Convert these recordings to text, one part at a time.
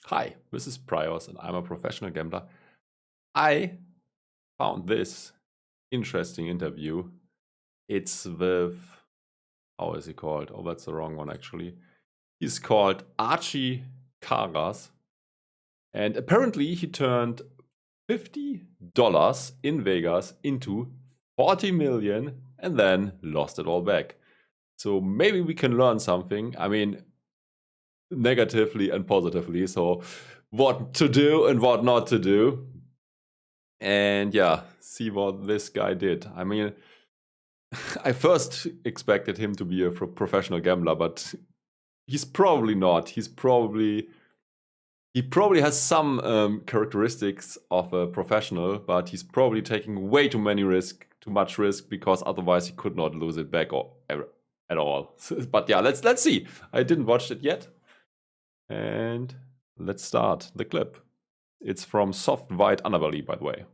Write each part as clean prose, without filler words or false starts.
Hi, this is Praios and I'm a professional gambler. I found this interesting interview. It's with, how is he called? Oh, that's the wrong one actually. He's called Archie Karas. And apparently he turned $50 in Vegas into 40 million and then lost it all back. So maybe we can learn something. I mean, negatively and positively. So what to do and what not to do. And yeah, see what this guy did. I mean, I first expected him to be a professional gambler, but he's probably not. He probably has some characteristics of a professional, but he's probably taking way too much risk, because otherwise he could not lose it back at all. But yeah, let's see. I didn't watch it yet, and let's start the clip. It's from Soft White Underbelly, by the way.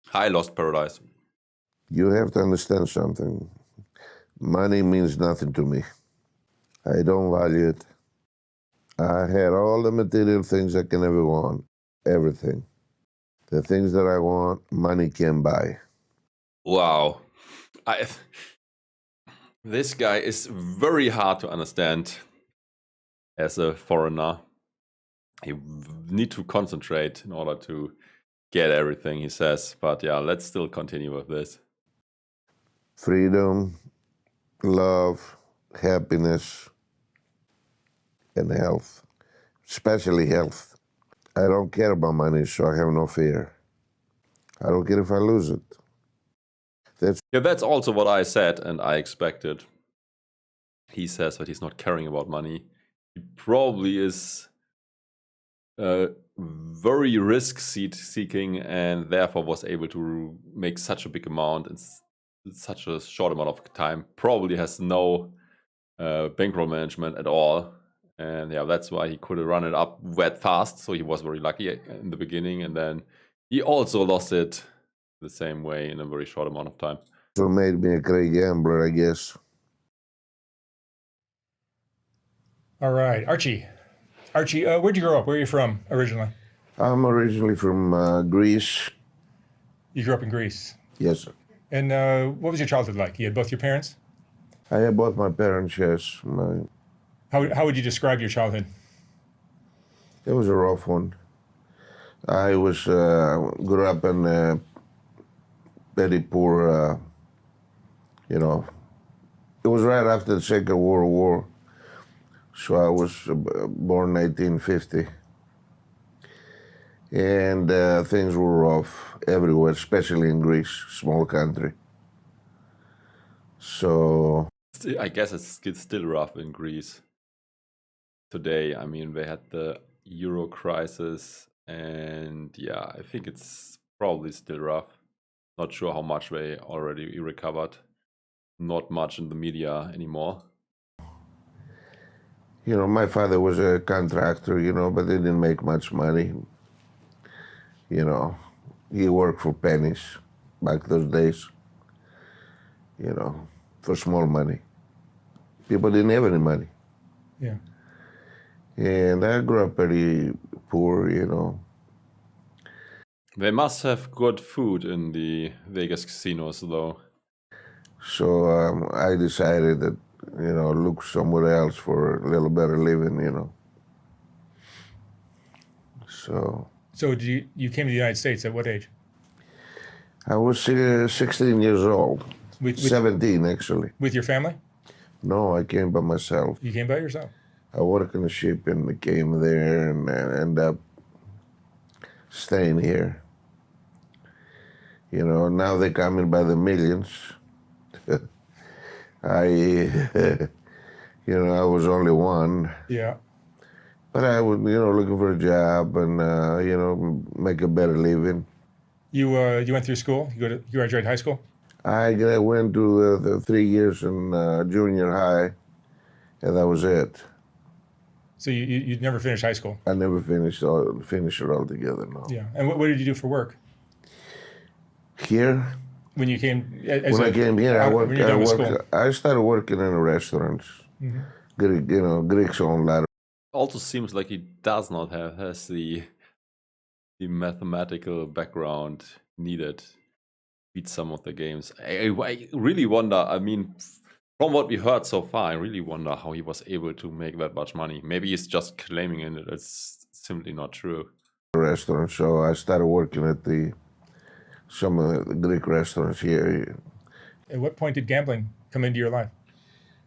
Hi, Lost Paradise. You have to understand something. Money means nothing to me. I don't value it. I had all the material things I can ever want, everything. The things that I want, money can buy. Wow. This guy is very hard to understand as a foreigner. You need to concentrate in order to get everything he says. But yeah, let's still continue with this. Freedom, love, happiness, and health, especially health. I don't care about money, so I have no fear. I don't care if I lose it. That's also what I said and I expected. He says that he's not caring about money. He probably is very risk-seeking and therefore was able to make such a big amount in such a short amount of time. Probably has no bankroll management at all. And yeah, that's why he could run it up that fast. So he was very lucky in the beginning. And then he also lost it the same way in a very short amount of time. So made me a great gambler, I guess. All right, Archie. Archie, where'd you grow up? Where are you from originally? I'm originally from Greece. You grew up in Greece. Yes, sir. And what was your childhood like? You had both your parents? I had both my parents, yes. How would you describe your childhood? It was a rough one. I grew up in a very poor, it was right after the Second World War. So I was born in 1850. And things were rough everywhere, especially in Greece, small country. So I guess it's still rough in Greece today. I mean, they had the Euro crisis, and yeah, I think it's probably still rough. Not sure how much they already recovered. Not much in the media anymore. My father was a contractor, but he didn't make much money. He worked for pennies back those days, for small money. People didn't have any money. Yeah. And I grew up pretty poor, They must have good food in the Vegas casinos, though. So I decided that, look somewhere else for a little better living, So you came to the United States at what age? I was 16 years old. 17, actually. With your family? No, I came by myself. You came by yourself? I worked in a ship and came there and ended up staying here. Now they're coming by the millions. I was only one. Yeah. But I was, looking for a job and, make a better living. You went through school? You graduated high school? I went to the 3 years in junior high, and that was it. So you never finished high school? I never finished it altogether, no. Yeah. And what did you do for work? Here, When you came when I came here, when you're done with school? I started working in restaurants. Mm-hmm. Greeks own lot. Also seems like he does not has the mathematical background needed to beat some of the games. I really wonder, I mean, from what we heard so far, I really wonder how he was able to make that much money. Maybe he's just claiming it. It's simply not true. Restaurant, so I started working at some of the Greek restaurants here. At what point did gambling come into your life?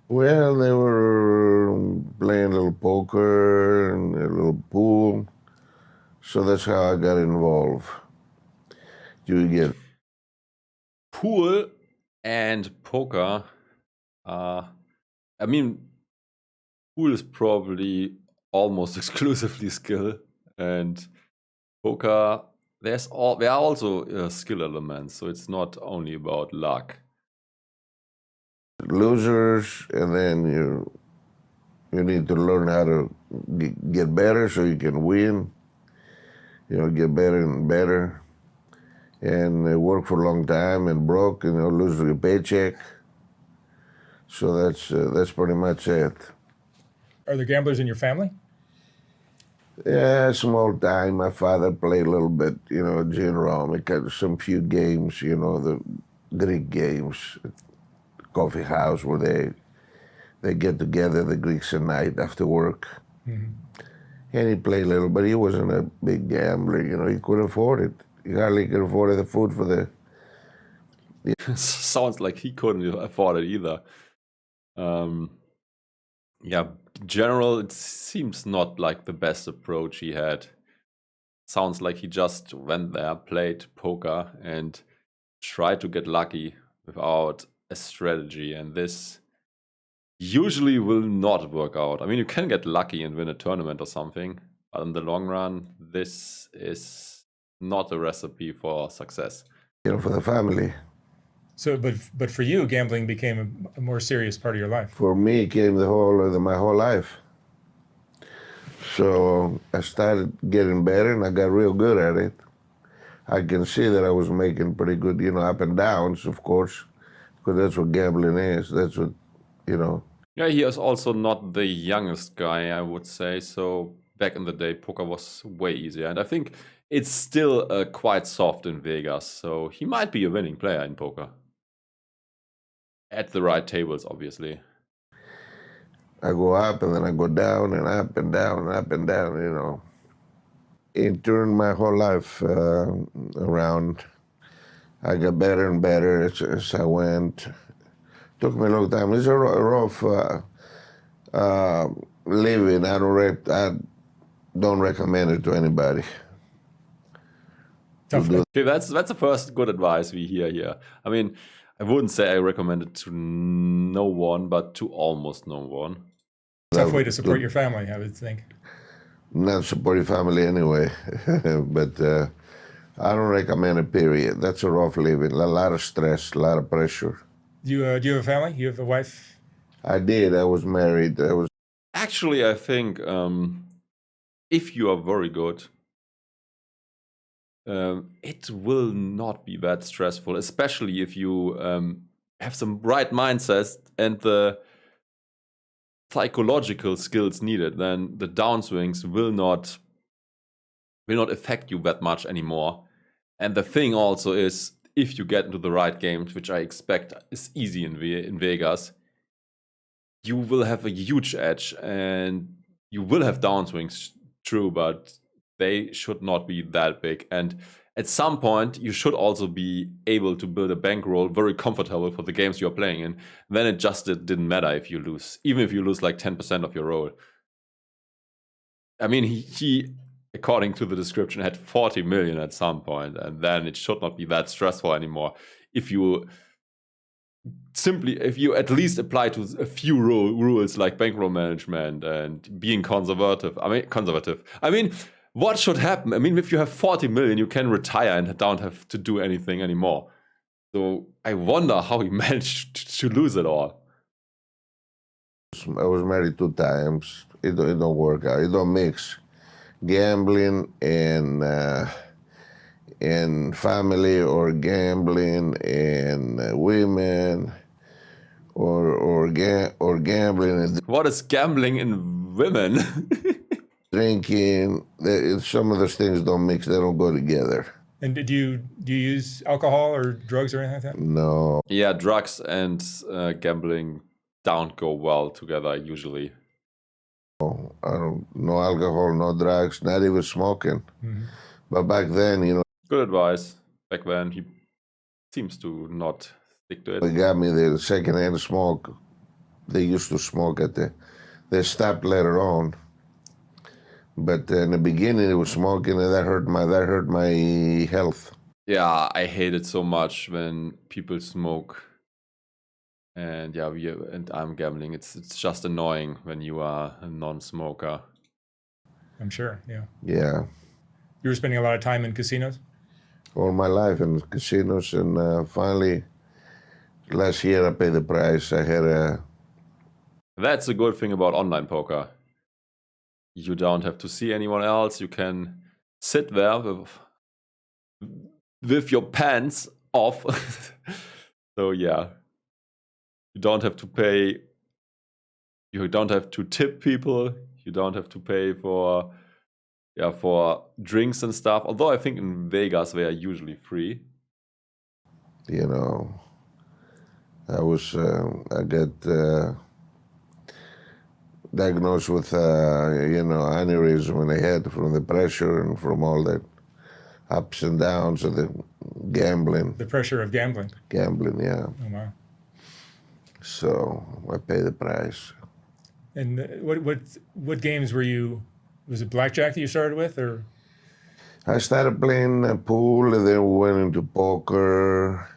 Well, they were playing a little poker and a little pool, so that's how I got involved. You get Pool and poker. I mean, pool is probably almost exclusively skill, and poker there are also skill elements, so it's not only about luck. losers, and then you need to learn how to get better so you can win. Get better and better, and work for a long time and broke, lose your paycheck. So that's pretty much it. Are there gamblers in your family? Yeah, small time. My father played a little bit, general, some few games, the Greek games, coffee house where they get together, the Greeks at night after work. Mm-hmm. And he played a little, but he wasn't a big gambler, he couldn't afford it. He hardly could afford the food for the... Sounds like he couldn't afford it either. Yeah, general, it seems not like the best approach he had. Sounds like he just went there, played poker, and tried to get lucky without a strategy. And this usually will not work out. I mean, you can get lucky and win a tournament or something, but in the long run, this is not a recipe for success. For the family. So, but for you, gambling became a more serious part of your life. For me, it came my whole life. So I started getting better, and I got real good at it. I can see that I was making pretty good, up and downs, of course, because that's what gambling is. That's what, Yeah, he is also not the youngest guy, I would say. So back in the day, poker was way easier. And I think it's still quite soft in Vegas. So he might be a winning player in poker. At the right tables, obviously. I go up and then I go down and up and down and up and down, It turned my whole life around. I got better and better as I went. Took me a long time. It's a rough living. I don't recommend it to anybody. Okay, that's the first good advice we hear here. I mean, I wouldn't say I recommend it to no one, but to almost no one. Tough way to support your family, I would think. Not support your family anyway, but I don't recommend it, period. That's a rough living. A lot of stress, a lot of pressure. Do you have a family? You have a wife? I did. I was married. Actually, I think if you are very good, it will not be that stressful, especially if you have some right mindsets and the psychological skills needed. Then the downswings will not affect you that much anymore. And the thing also is, if you get into the right games, which I expect is easy in Vegas, you will have a huge edge, and you will have downswings, true, but they should not be that big. And at some point, you should also be able to build a bankroll very comfortable for the games you're playing in. Then it just didn't matter if you lose, even if you lose like 10% of your roll. I mean, he according to the description, had 40 million at some point, and then it should not be that stressful anymore. If you at least apply to a few rules like bankroll management and being conservative. I mean, what should happen? I mean, if you have 40 million, you can retire and don't have to do anything anymore. So I wonder how he managed to lose it all. I was married 2 times, It don't work out. It don't mix. Gambling and family, or gambling and women, or gambling and What is gambling in women? drinking. Some of those things don't mix. They don't go together. And do you use alcohol or drugs or anything like that? No. Yeah, drugs and gambling don't go well together usually. I don't. No alcohol, no drugs, not even smoking. Mm-hmm. But back then, Good advice. Back then, he seems to not stick to they it. got me the secondhand smoke. They used to smoke they stopped later on. But in the beginning, it was smoking, and that hurt my health. Yeah, I hate it so much when people smoke. And yeah, I'm gambling. It's just annoying when you are a non-smoker. I'm sure. Yeah. Yeah, You were spending a lot of time in casinos. all my life in casinos, and finally, last year I paid the price. I had That's a good thing about online poker. You don't have to see anyone else. You can sit there with your pants off. So yeah, you don't have to pay. You don't have to tip people. You don't have to pay for drinks and stuff. Although I think in Vegas they are usually free. I got diagnosed with aneurysm in the head from the pressure and from all the ups and downs of the gambling. The pressure of gambling. Gambling, yeah. Oh wow. So I pay the price. And what games were you? Was it blackjack that you started with, or? I started playing pool, and then went into poker,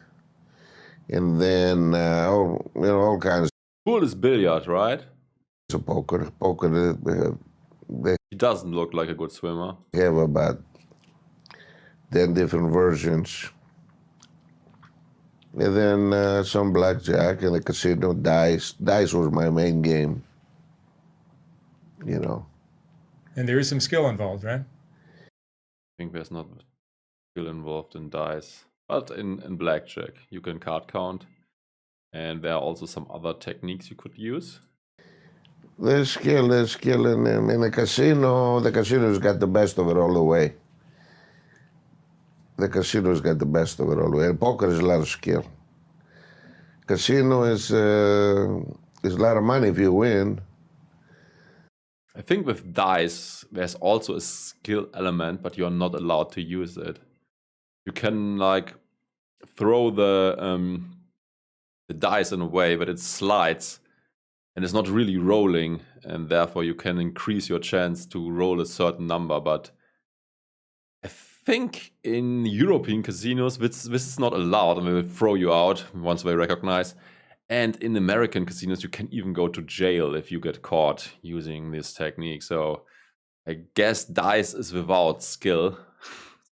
and then all kinds Pool is billiard, right? of poker. Poker, they He doesn't look like a good swimmer. have about 10 different versions. And then some blackjack and the casino, dice. Dice was my main game. And there is some skill involved, right? I think there's not skill involved in dice. But in blackjack, you can card count. And there are also some other techniques you could use. There's skill in the casino. The casino's got the best of it all the way. The casino's got the best of it all the way. And poker is a lot of skill. Casino is a lot of money if you win. I think with dice, there's also a skill element, but you're not allowed to use it. You can throw the dice in a way that it slides and it's not really rolling, and therefore you can increase your chance to roll a certain number. But I think in European casinos, this is not allowed, and they will throw you out once they recognize. And in American casinos, you can even go to jail if you get caught using this technique. So I guess dice is without skill.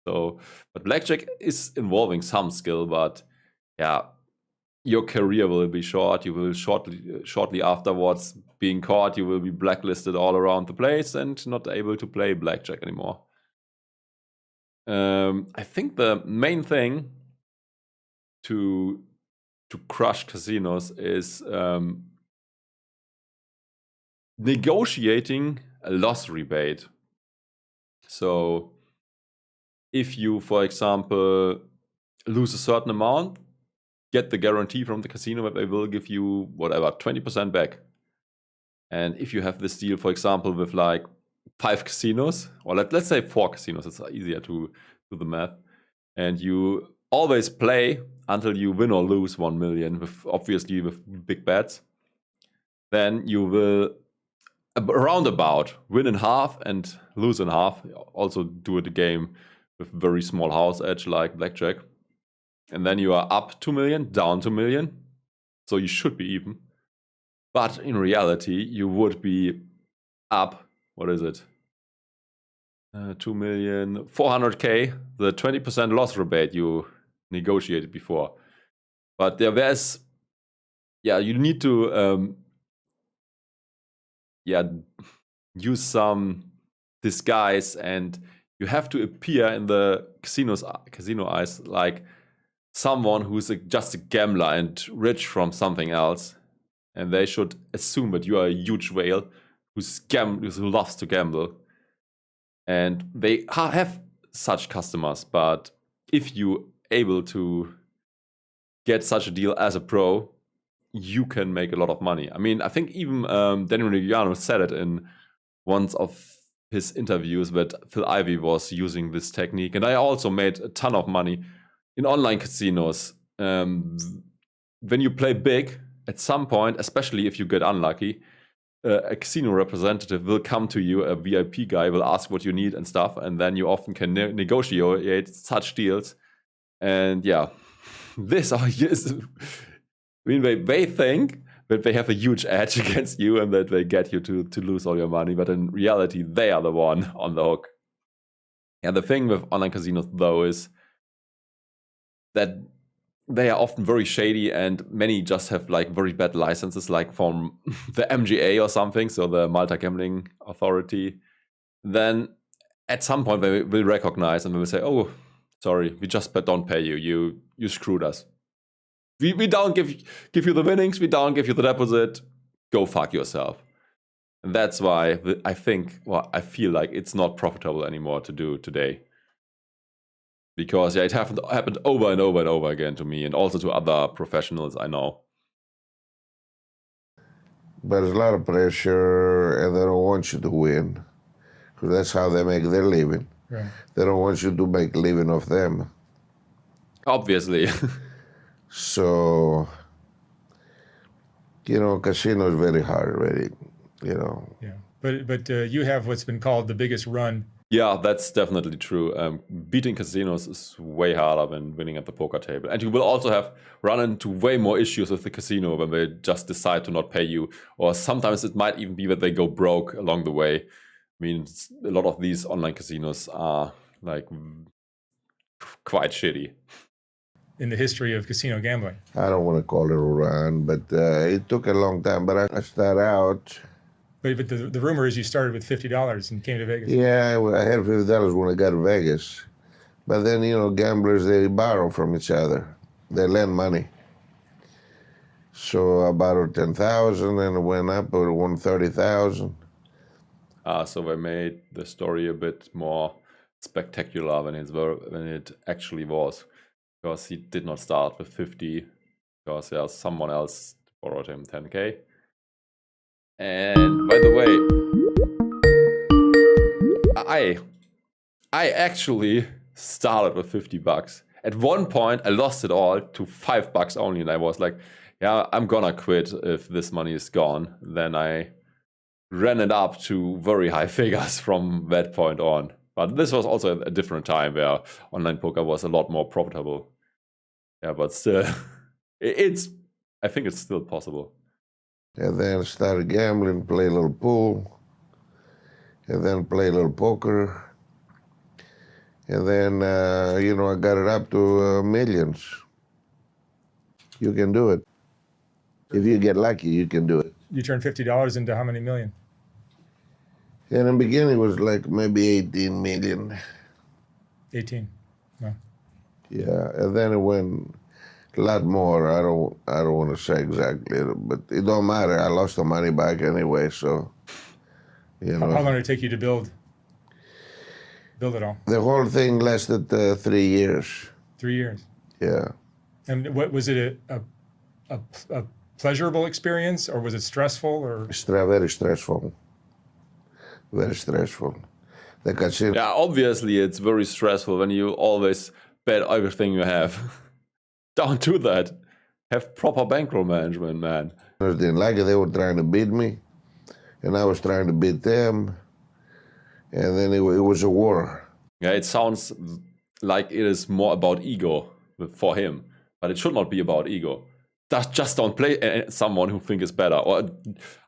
But blackjack is involving some skill, but yeah, your career will be short. You will shortly afterwards being caught, you will be blacklisted all around the place and not able to play blackjack anymore. I think the main thing to crush casinos is negotiating a loss rebate. So if you, for example, lose a certain amount, get the guarantee from the casino that they will give you whatever 20% back. And if you have this deal, for example, with 5 casinos, or let's say 4 casinos, it's easier to do the math, and you always play until you win or lose 1 million, obviously with big bets, then you will roundabout win in half and lose in half. Also do it a game with very small house edge like blackjack. And then you are up 2 million, down 2 million. So you should be even. But in reality, you would be up, what is it? 2,400,000, the 20% loss rebate you negotiated before. But you need to use some disguise, and you have to appear in the casino eyes like someone who's just a gambler and rich from something else, and they should assume that you are a huge whale who loves to gamble. And they have such customers, but if you able to get such a deal as a pro, you can make a lot of money. I mean, I think even Daniel Negreanu said it in one of his interviews that Phil Ivey was using this technique, and I also made a ton of money in online casinos. When you play big, at some point, especially if you get unlucky, a casino representative will come to you, a VIP guy will ask what you need and stuff, and then you often can negotiate such deals. And yeah, this is, I mean, they think that they have a huge edge against you and that they get you to lose all your money, but in reality, they are the one on the hook. And the thing with online casinos, though, is that they are often very shady, and many just have like very bad licenses, like from the MGA or something, so the Malta Gambling Authority. Then at some point they will recognize and they will say, "Oh, sorry, we just don't pay you. You screwed us. We don't give you the winnings. We don't give you the deposit. Go fuck yourself." And that's why I feel like it's not profitable anymore to do today. Because it happened over and over and over again to me, and also to other professionals I know. But there's a lot of pressure, and they don't want you to win, because that's how they make their living. Right. They don't want you to make a living off them. Obviously. So, casino is very hard, Yeah, but you have what's been called the biggest run. Yeah, that's definitely true. Beating casinos is way harder than winning at the poker table. And you will also run into way more issues with the casino when they just decide to not pay you. Or sometimes it might even be that they go broke along the way. I mean, a lot of these online casinos are like quite shitty. In the history of casino gambling. I don't want to call it a run, but it took a long time. But I started out... But the rumor is you started with $50 and came to Vegas. Yeah, I had $50 when I got to Vegas. But then, gamblers, they borrow from each other. They lend money. So I borrowed $10,000 and it went up, it won $30,000. So they made the story a bit more spectacular than it actually was. Because he did not start with 50, because there's someone else borrowed him 10K. And by the way, I actually started with $50. At one point, I lost it all to $5 only, and I was like, yeah, I'm gonna quit if this money is gone. Then I ran it up to very high figures from that point on. But this was also a different time where online poker was a lot more profitable. Yeah, but still, I think it's still possible. And then started gambling, play a little pool, and then play a little poker. And then, I got it up to millions. You can do it. If you get lucky, you can do it. You turned $50 into how many million? In the beginning, it was like maybe 18 million. 18. No. Yeah, and then it went a lot more. I don't want to say exactly, but it don't matter. I lost the money back anyway, so How long did it take you to build it all? The whole thing lasted 3 years. 3 years. Yeah. And what was it a pleasurable experience, or was it stressful, or? Very stressful. Very stressful. The casino. Yeah, obviously it's very stressful when you always bet everything you have. Don't do that. Have proper bankroll management, man. I didn't like it. They were trying to beat me, and I was trying to beat them, and then it was a war. Yeah, it sounds like it is more about ego for him, but it should not be about ego. Just don't play someone who think is better. Or,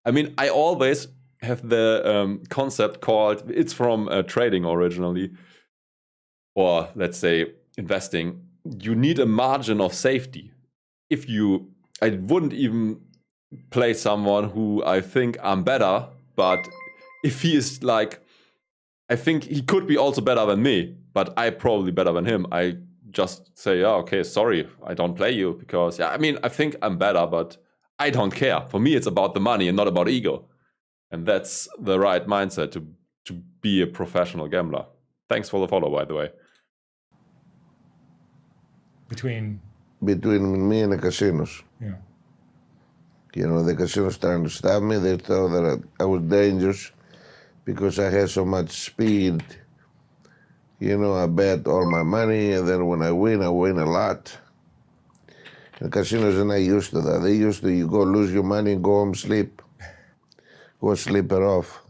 I mean, I always have the concept called, it's from trading originally, or let's say investing. You need a margin of safety. I wouldn't even play someone who I think I'm better, but if he is like, I think he could be also better than me, but I probably better than him. I just say, yeah, okay, sorry, I don't play you because, yeah, I mean, I think I'm better, but I don't care. For me, it's about the money and not about ego. And that's the right mindset to be a professional gambler. Thanks for the follow, by the way. Between me and the casinos. yeah. The casinos trying to stop me. They thought that I was dangerous because I had so much speed. I bet all my money, and then when I win a lot. The casinos are not used to that. They used to, you go lose your money and go home sleep. Go sleep it off.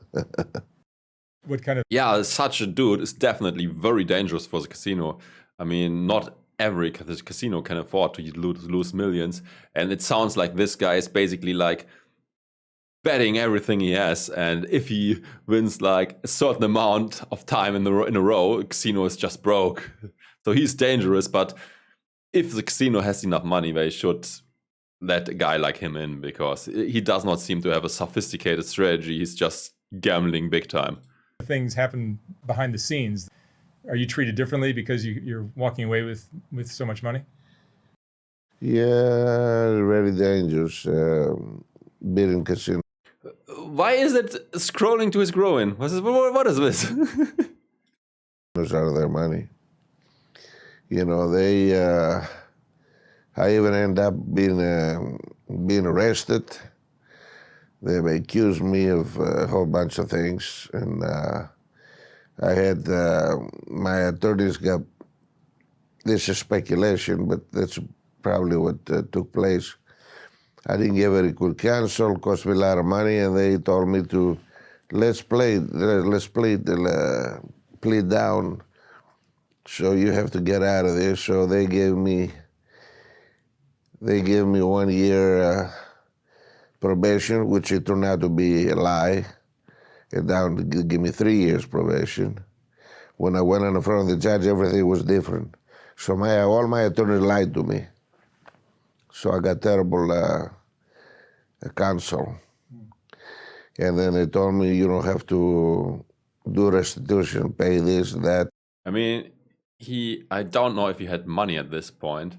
What kind of... Yeah, such a dude is definitely very dangerous for the casino. I mean, not every casino can afford to lose millions. And it sounds like this guy is basically like betting everything he has. And if he wins like a certain amount of time in a row, casino is just broke. So he's dangerous. But if the casino has enough money, they should let a guy like him in, because he does not seem to have a sophisticated strategy. He's just gambling big time. things happen behind the scenes? Are you treated differently because you're walking away with so much money? Yeah, very dangerous. Being casino. Why is it scrolling to his groin? What is this? Out of their money. I even end up being arrested. They accused me of a whole bunch of things, and I had my attorneys got, this is speculation, but that's probably what took place. I didn't get very good counsel, cost me a lot of money, and they told me to plead down. So you have to get out of there. So they gave me 1 year probation, which it turned out to be a lie. And down to give me 3 years probation. When I went in front of the judge, everything was different. So all my attorneys lied to me. So I got terrible counsel. And then they told me, you don't have to do restitution, pay this, that. I mean, I don't know if he had money at this point,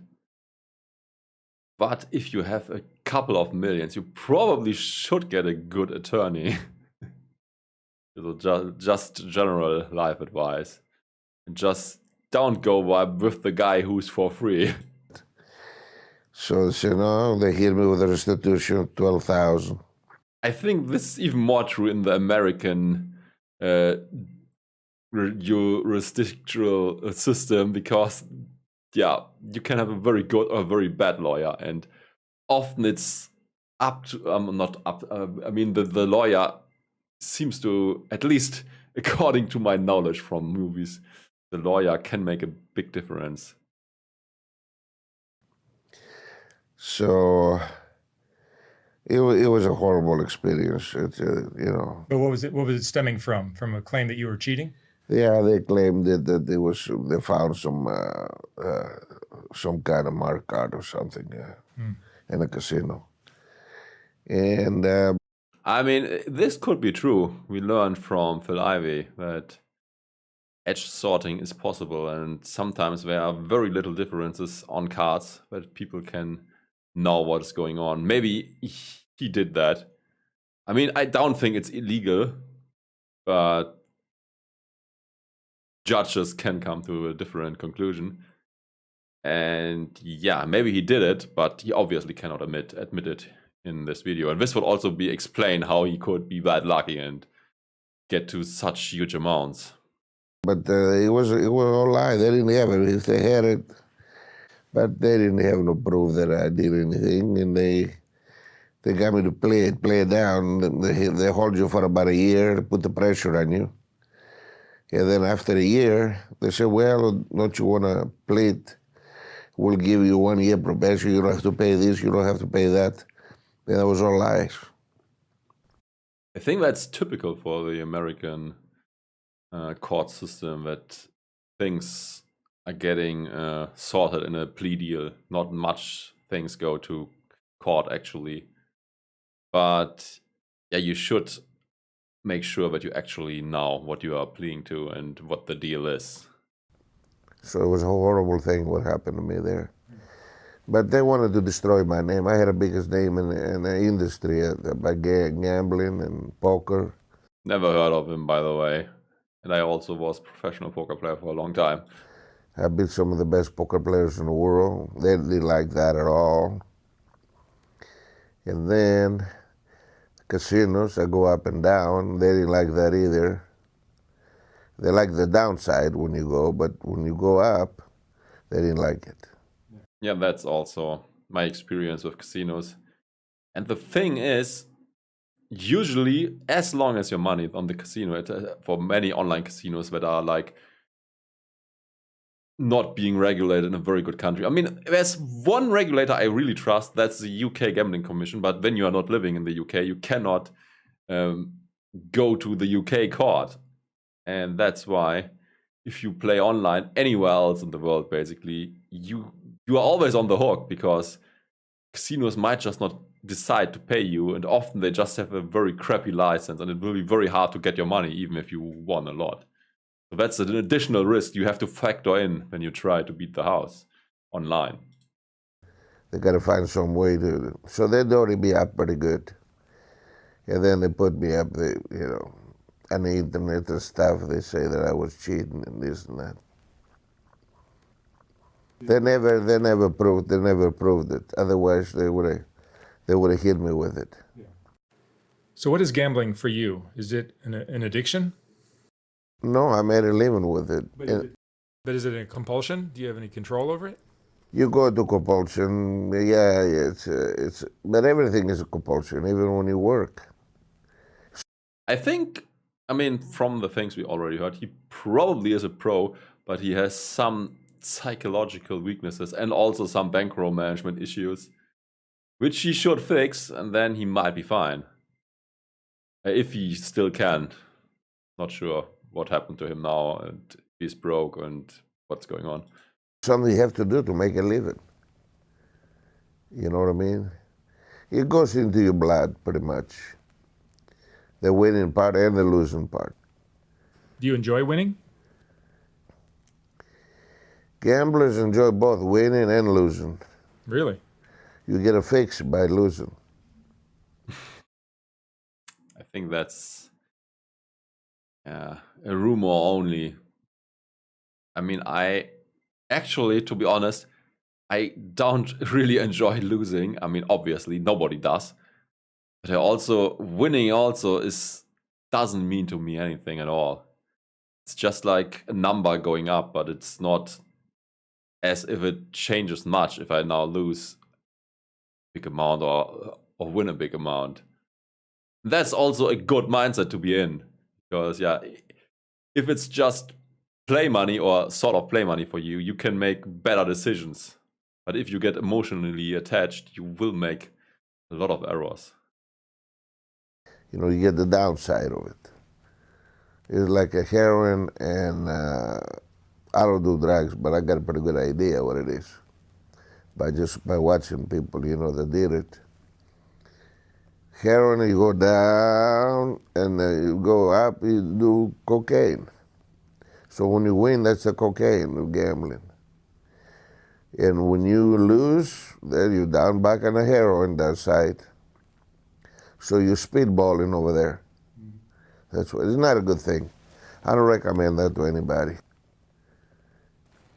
but if you have a couple of millions, you probably should get a good attorney. So just general life advice. Just don't go with the guy who's for free. So they said, no, they hit me with a restitution of $12,000. I think this is even more true in the American jurisdictional system, because yeah, you can have a very good or a very bad lawyer, and often it's up to the lawyer seems to, at least according to my knowledge from movies, the lawyer can make a big difference. So it was a horrible experience. But what was it stemming from? From a claim that you were cheating? Yeah, they claimed that they found some kind of mark card or something in a casino. And I mean, this could be true. We learned from Phil Ivey that edge sorting is possible, and sometimes there are very little differences on cards that people can know what is going on. Maybe he did that. I mean, I don't think it's illegal, but judges can come to a different conclusion. And yeah, maybe he did it, but he obviously cannot admit it in this video. And this would also be explain how he could be that lucky and get to such huge amounts. But it was all lie. They didn't have it. If they had it, but they didn't have no proof that I did anything, and they got me to play it down. They hold you for about a year, put the pressure on you. And then after a year, they say, well, don't you want to play it? We'll give you 1 year probation. You don't have to pay this. You don't have to pay that. And that was all lies. I think that's typical for the American court system, that things are getting sorted in a plea deal. Not much things go to court, actually. But yeah, you should make sure that you actually know what you are playing to and what the deal is. So it was a horrible thing what happened to me there. But they wanted to destroy my name. I had the biggest name in the industry by gambling and poker. Never heard of him, by the way. And I also was a professional poker player for a long time. I beat some of the best poker players in the world. They didn't like that at all. And then casinos, I go up and down. They didn't like that either. They like the downside when you go, but when you go up, they didn't like it. Yeah, that's also my experience with casinos. And the thing is, usually, as long as your money is on the casino, for many online casinos that are like not being regulated in a very good country. I mean, there's one regulator I really trust, that's the UK Gambling Commission, but when you are not living in the UK, you cannot go to the UK court. And that's why if you play online anywhere else in the world, basically, you are always on the hook, because casinos might just not decide to pay you, and often they just have a very crappy license, and it will be very hard to get your money even if you won a lot. So that's an additional risk you have to factor in when you try to beat the house online. They got to find some way to. So they'd already be up pretty good, and then they put me up. On the internet and stuff. They say that I was cheating and this and that. They never proved it. Otherwise, they would have hit me with it. Yeah. So, what is gambling for you? Is it an addiction? No, I made a living with it. But is it a compulsion? Do you have any control over it? You go to compulsion. Yeah, it's. But everything is a compulsion, even when you work. I think, from the things we already heard, he probably is a pro, but he has some psychological weaknesses and also some bankroll management issues, which he should fix, and then he might be fine. If he still can. Not sure what happened to him now, and he's broke, and what's going on. Something you have to do to make a living. You know what I mean? It goes into your blood, pretty much. The winning part and the losing part. Do you enjoy winning? Gamblers enjoy both winning and losing. Really? You get a fix by losing. I think that's a rumor only. I actually, to be honest, I don't really enjoy losing. Obviously, nobody does. But winning doesn't mean to me anything at all. It's just like a number going up, but it's not as if it changes much if I now lose a big amount or win a big amount. That's also a good mindset to be in, because if it's just play money or sort of play money for you, you can make better decisions. But if you get emotionally attached, you will make a lot of errors. You get the downside of it. It's like a heroin, and I don't do drugs, but I got a pretty good idea what it is. By watching people, that did it. Heroin, you go down, and you go up, you do cocaine. So when you win, that's the cocaine of gambling. And when you lose, then you're down back on the heroin, that side. So you're speedballing over there. It's not a good thing. I don't recommend that to anybody.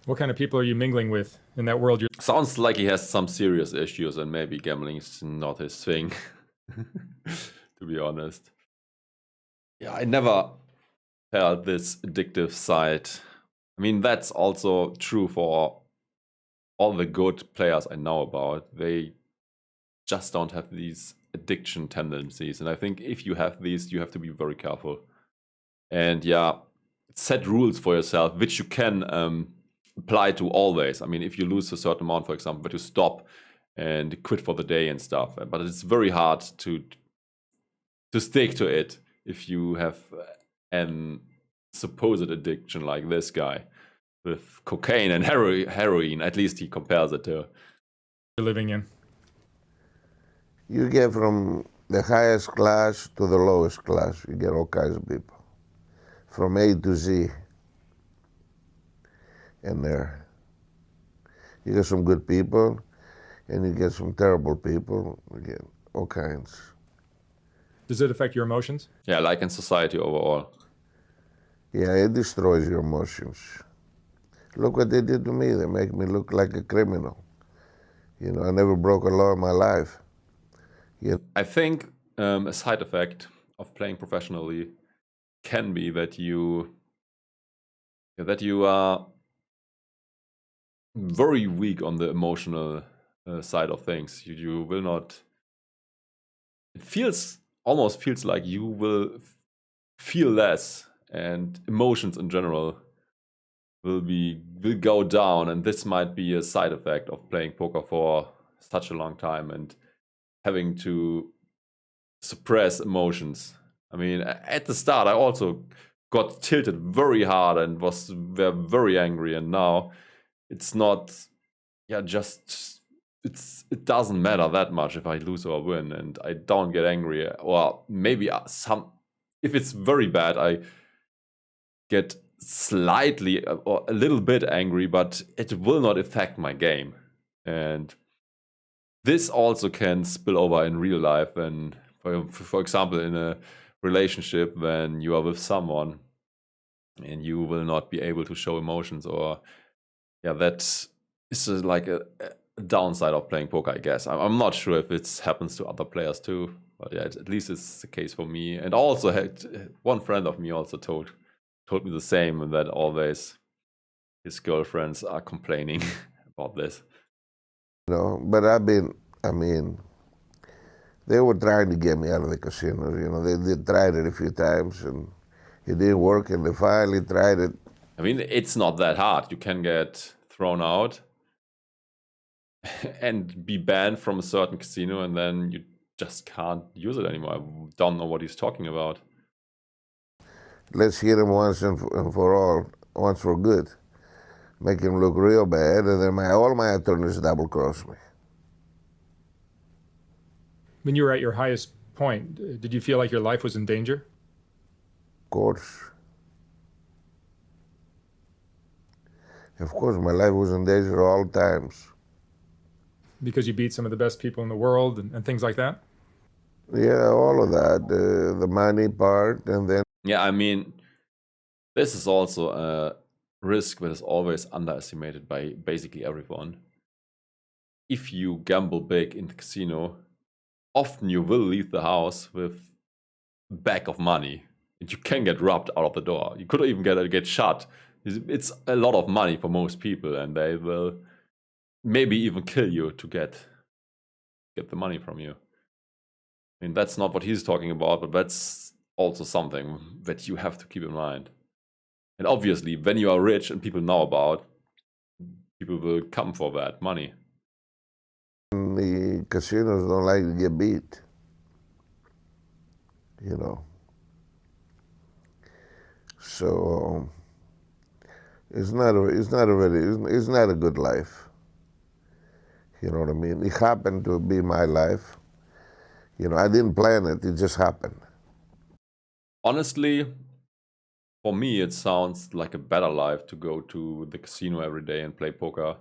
What kind of people are you mingling with in that world? Sounds like he has some serious issues, and maybe gambling is not his thing, to be honest. Yeah, I never felt this addictive side. That's also true for all the good players I know about. They just don't have these addiction tendencies, and I think if you have these, you have to be very careful and set rules for yourself, which you can apply to always. If you lose a certain amount, for example, but you stop and quit for the day and stuff, but it's very hard to stick to it if you have an supposed addiction like this guy with cocaine and heroin. At least he compares it to You're living in. You get from the highest class to the lowest class. You get all kinds of people, from A to Z in there. You get some good people, and you get some terrible people. You get all kinds. Does it affect your emotions? Yeah, like in society overall. Yeah, it destroys your emotions. Look what they did to me. They make me look like a criminal. You know, I never broke a law in my life. I think a side effect of playing professionally can be that you are very weak on the emotional side of things. You will not. It almost feels like you will feel less, and emotions in general will go down, and this might be a side effect of playing poker for such a long time and having to suppress emotions. I mean, at the start, I also got tilted very hard and was very angry, and now it's not. Yeah, it doesn't matter that much if I lose or win, and I don't get angry. Or maybe if it's very bad, I get slightly or a little bit angry, but it will not affect my game. And this also can spill over in real life, and for example, in a relationship when you are with someone and you will not be able to show emotions, or that is like a downside of playing poker, I guess. I'm not sure if it happens to other players too, but yeah, at least it's the case for me. And also, one friend of me also told me the same, and that always his girlfriends are complaining about this. You know, but they were trying to get me out of the casinos. You know, they tried it a few times and it didn't work, and they finally tried it. I mean, it's not that hard. You can get thrown out and be banned from a certain casino, and then you just can't use it anymore. I don't know what he's talking about. Let's hit him once and for all, once for good. Make him look real bad, and then all my attorneys double cross me. When you were at your highest point, did you feel like your life was in danger? Of course. Of course, my life was in danger all times. Because you beat some of the best people in the world and things like that? Yeah, all of that. The money part, and then... Yeah, I mean, this is also a risk that is always underestimated by basically everyone. If you gamble big in the casino, often you will leave the house with a bag of money, and you can get robbed out of the door. You could even get shot. It's a lot of money for most people, and they will maybe even kill you to get the money from you. I mean, that's not what he's talking about, but that's also something that you have to keep in mind. And obviously, when you are rich and people know about, people will come for that money. The casinos don't like to get beat, you know. So it's not a good life. You know what I mean? It happened to be my life. You know, I didn't plan it, it just happened. Honestly, for me, it sounds like a better life to go to the casino every day and play poker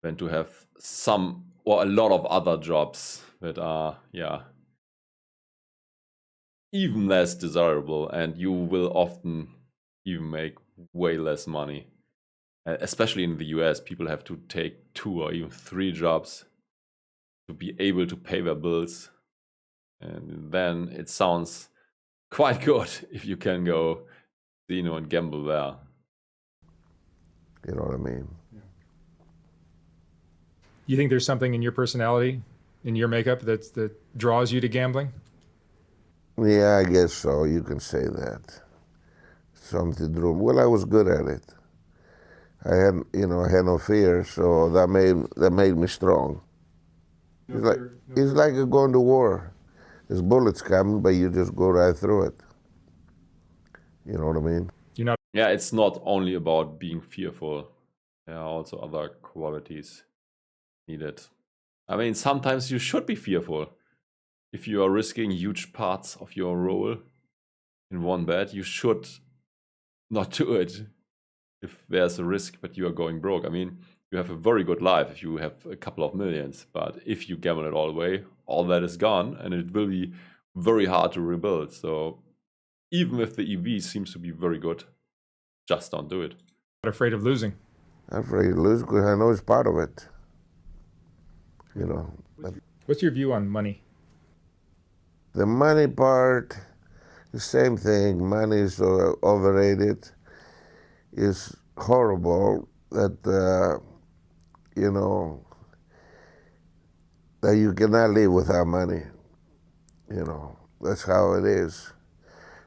than to have some or a lot of other jobs that are, even less desirable, and you will often even make way less money. Especially in the US, people have to take 2 or even 3 jobs to be able to pay their bills. And then it sounds quite good if you can go, and gamble there. You know what I mean? Yeah. You think there's something in your personality, in your makeup, that draws you to gambling? Yeah, I guess so. You can say that. Something drew. Well, I was good at it. I had no fear, so that made me strong. It's like going to war. There's bullets coming, but you just go right through it. You know what I mean? Yeah, it's not only about being fearful. There are also other qualities needed. I mean, sometimes you should be fearful. if you are risking huge parts of your role in one bet, you should not do it if there's a risk that you are going broke. I mean, you have a very good life if you have a couple of millions, but if you gamble it all away, all that is gone, and it will be very hard to rebuild. So even if the EV seems to be very good, just don't do it. Not afraid of losing. I'm afraid to lose because I know it's part of it. You know. What's your view on money? The money part, the same thing. Money is overrated. It's horrible that, you know, that you cannot live without money. You know, that's how it is.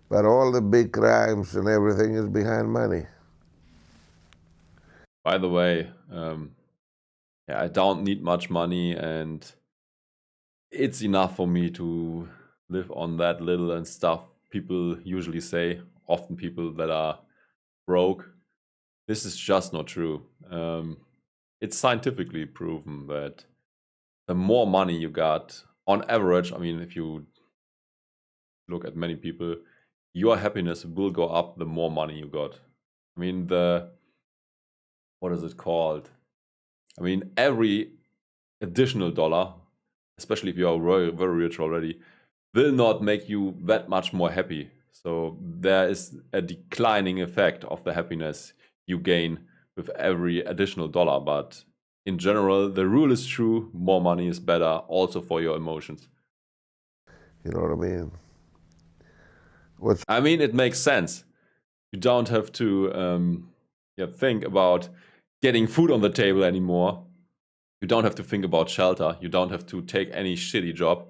But all the big crimes and everything is behind money. By the way, I don't need much money, and it's enough for me to live on that little and stuff people usually say, often people that are broke. This is just not true. It's scientifically proven that the more money you got, on average, I mean, if you look at many people, your happiness will go up the more money you got. I mean, what is it called? I mean, every additional dollar, especially if you are very, very rich already, will not make you that much more happy. So there is a declining effect of the happiness you gain with every additional dollar. But in general, the rule is true. More money is better also for your emotions. You know what I mean? I mean, it makes sense. You don't have to think about getting food on the table anymore. You don't have to think about shelter. You don't have to take any shitty job.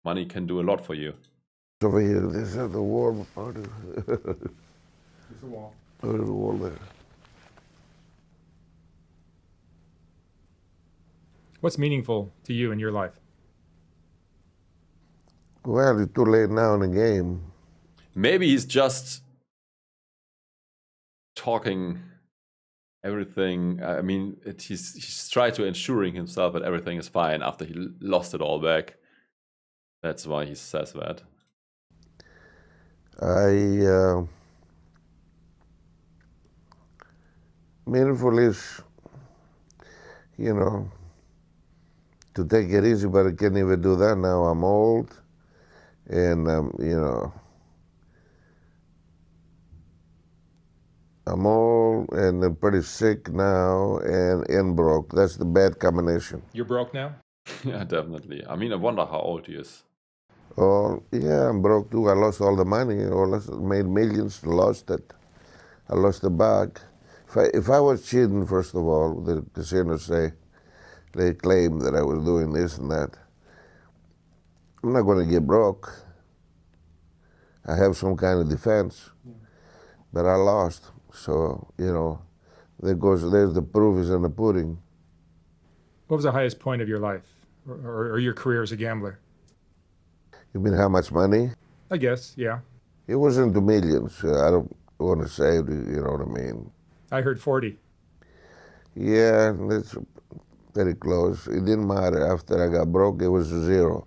Money can do a lot for you. Over here, this is the wall part of There's a wall. the wall there. What's meaningful to you in your life? Well, it's too late now in the game. Maybe he's just talking everything. I mean, he's tried to ensuring himself that everything is fine after he lost it all back. That's why he says that. Meaningful is, you know, to take it easy, but I can't even do that now. I'm old, and you know, I'm old and I'm pretty sick now and broke. That's the bad combination. You're broke now? Yeah, definitely. I mean, I wonder how old he is. Oh, yeah, I'm broke too. I lost all the money. Made millions, lost it. I lost the bag. If I was cheating, first of all, the casinos say, they claim that I was doing this and that. I'm not going to get broke. I have some kind of defense, but I lost. So, you know, there's the proof is in the pudding. What was the highest point of your life or your career as a gambler? You mean how much money? I guess, yeah. It wasn't the millions. I don't want to say, you know what I mean? I heard 40. Yeah, that's very close. It didn't matter. After I got broke, it was 0.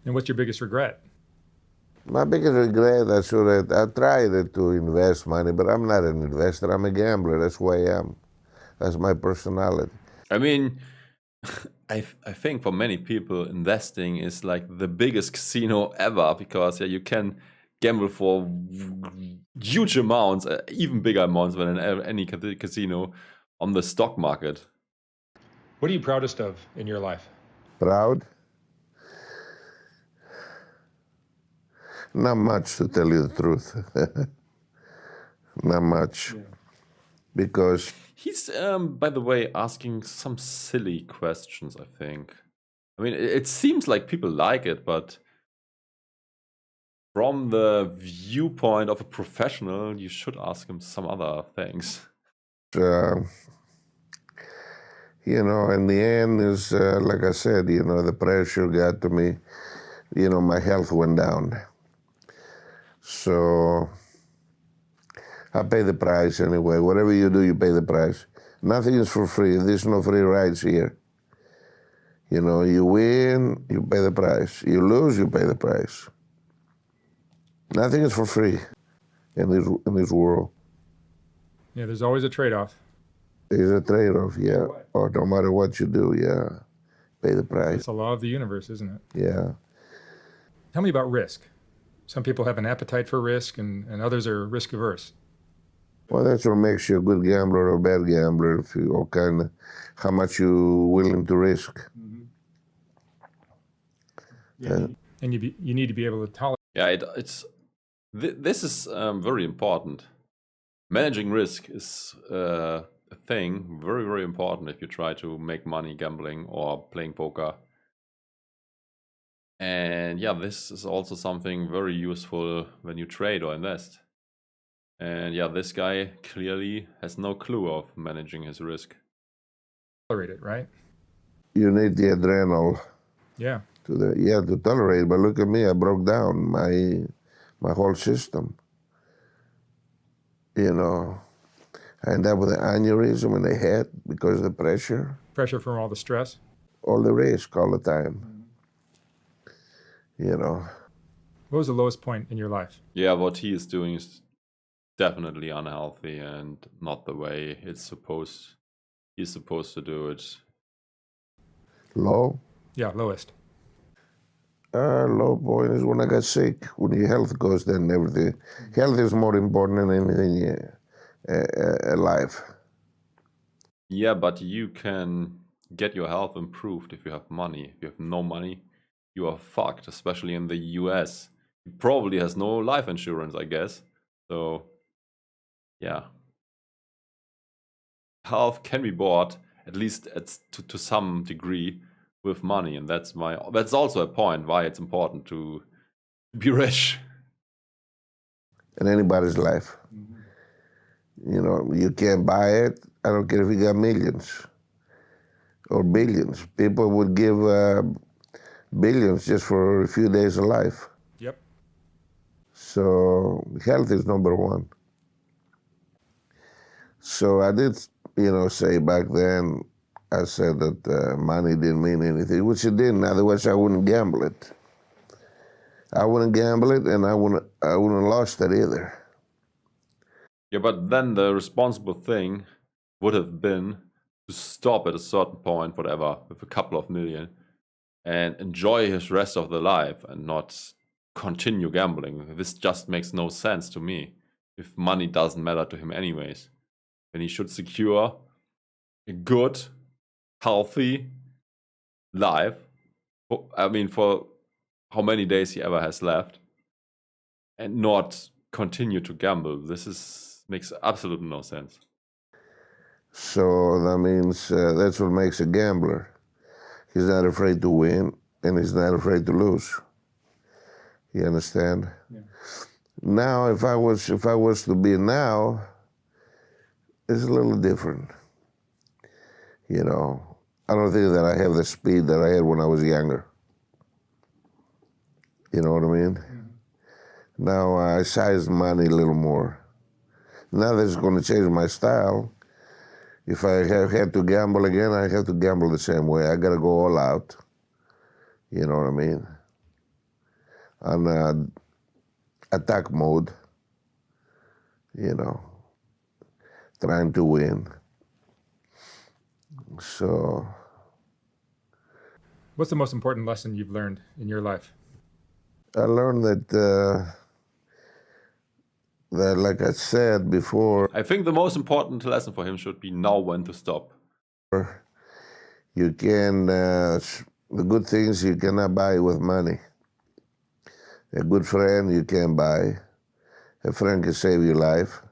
And what's your biggest regret? My biggest regret, I tried to invest money, but I'm not an investor. I'm a gambler. That's who I am. That's my personality. I mean, I think for many people, investing is like the biggest casino ever because you can gamble for huge amounts, even bigger amounts than in any casino on the stock market. What are you proudest of in your life? Proud? Not much, to tell you the truth. Not much. Yeah. Because he's, by the way, asking some silly questions, I think. I mean, it seems like people like it, but from the viewpoint of a professional, you should ask him some other things. You know, in the end, is like I said, you know, the pressure got to me. You know, my health went down. So I pay the price anyway. Whatever you do, you pay the price. Nothing is for free. There's no free rides here. You know, you win, you pay the price. You lose, you pay the price. Nothing is for free in this world. Yeah, there's always a trade-off. There's a trade-off, yeah. Or no matter what you do, yeah, pay the price. It's the law of the universe, isn't it? Yeah. Tell me about risk. Some people have an appetite for risk, and others are risk averse. Well, that's what makes you a good gambler or a bad gambler. If you how much you willing to risk. Yeah, and you need to be able to tolerate. Yeah, this is very important. Managing risk is a thing very, very important if you try to make money gambling or playing poker. And yeah, this is also something very useful when you trade or invest. And yeah, this guy clearly has no clue of managing his risk. Tolerate it, right? You need the adrenaline. Yeah. To tolerate. But look at me, I broke down my whole system. You know, I ended up with an aneurysm in the head because of the pressure. Pressure from all the stress. All the risk, all the time. You know. What was the lowest point in your life? Yeah, what he is doing is definitely unhealthy and not the way he's supposed to do it. Low? Yeah, lowest. Low point is when I got sick. When your health goes, then everything. Health is more important than anything in life. Yeah, but you can get your health improved if you have money. If you have no money, you are fucked, especially in the US. He probably has no life insurance, I guess. So, yeah. Health can be bought, at least to some degree, with money. And that's also a point why it's important to be rich. In anybody's life. You know, you can't buy it. I don't care if you got millions or billions. People would give billions just for a few days of life. Yep. So health is number one. So I did, say back then, I said that money didn't mean anything, which it didn't. Otherwise, I wouldn't gamble it. I wouldn't gamble it, and I wouldn't have lost it either. Yeah, but then the responsible thing would have been to stop at a certain point, whatever, with a couple of million, and enjoy his rest of the life and not continue gambling. This just makes no sense to me. If money doesn't matter to him anyways, then he should secure a good, healthy life. For how many days he ever has left, and not continue to gamble. This makes absolutely no sense. So that means that's what makes a gambler. He's not afraid to win, and he's not afraid to lose. You understand? Yeah. Now, if I was to be now, it's a little different. You know, I don't think that I have the speed that I had when I was younger. You know what I mean? Mm-hmm. Now I size money a little more. Now that's going to change my style. If I had to gamble again, I have to gamble the same way. I got to go all out. You know what I mean? On attack mode. You know, trying to win. So. What's the most important lesson you've learned in your life? I learned that, like I said before, I think the most important lesson for him should be know when to stop. You can, the good things you cannot buy with money. A good friend you can buy. A friend can save your life.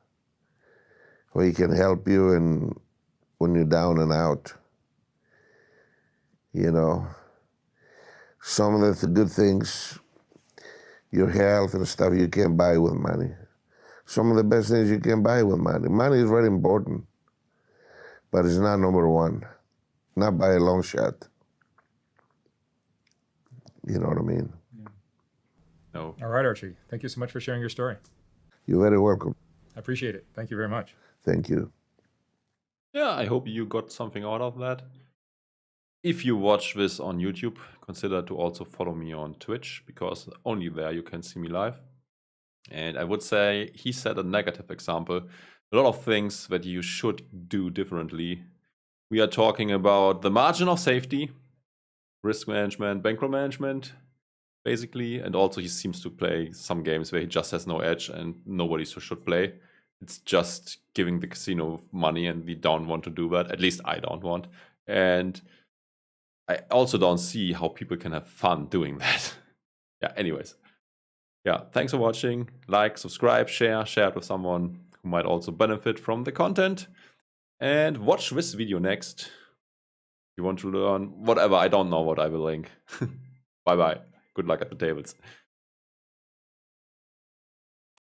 Or he can help you when you're down and out. You know, some of the good things, your health and stuff, you can't buy with money. Some of the best things you can buy with money. Money is very important, but it's not number one. Not by a long shot. You know what I mean? Yeah. No. All right, Archie. Thank you so much for sharing your story. You're very welcome. I appreciate it. Thank you very much. Thank you. Yeah, I hope you got something out of that. if you watch this on YouTube, consider to also follow me on Twitch, because only there you can see me live. And I would say he set a negative example. A lot of things that you should do differently. We are talking about the margin of safety, risk management, bankroll management, basically. And also he seems to play some games where he just has no edge and nobody should play. It's just giving the casino money, and we don't want to do that. At least I don't want. And I also don't see how people can have fun doing that. Yeah, anyways. Yeah, thanks for watching. Like, subscribe, share it with someone who might also benefit from the content. And watch this video next. If you want to learn whatever, I don't know what I will link. Bye-bye. Good luck at the tables.